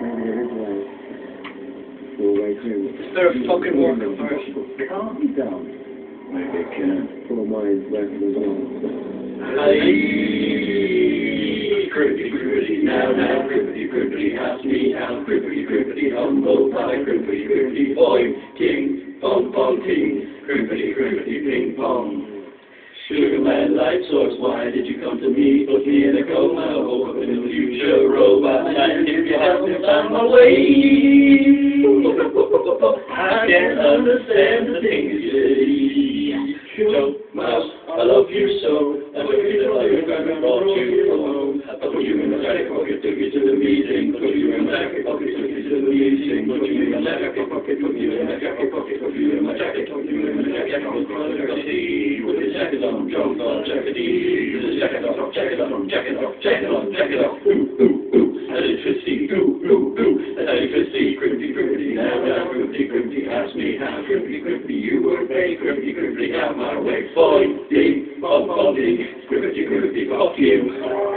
Maybe there is a way. Your way through. Is there a fucking worker first? Calm down. Maybe it can. Poor mind's working as well. Crimpity, crimpity, now, crimpity, crimpity, ask me how, crimpity, crimpity, humble pie, crimpity, crimpity, boing, king, pong, pong, king, crimpity, crimpity, ping, pong. Sugar man, light source, why did you come to me? Put me in a coma, woke up in the future, robot land, if you haven't found my way. I can't understand the things you say. Joe, mouse, I love you so. I took you to my room and brought you home. I put you in my jacket pocket, took you to the meeting. Put you in my jacket pocket, took you to the meeting. Put you in my jacket pocket, put you in my jacket pocket, put you in my jacket, put you in my jacket pocket. With his jacket on, jump on, jacket with his jacket on, jacket on, jacket on, jacket on, jacket on. Ooh, ooh, ooh. Electricity, ooh, ooh, ooh. Electricity, crimpy, crimpy, now, crimpy, crimpy. Ask me how, crimpy, crimpy. You were paid, crimpy, crimpy. Out my way, boing, ding, bong, bong, ding. Crimpy, crimpy, fuck you.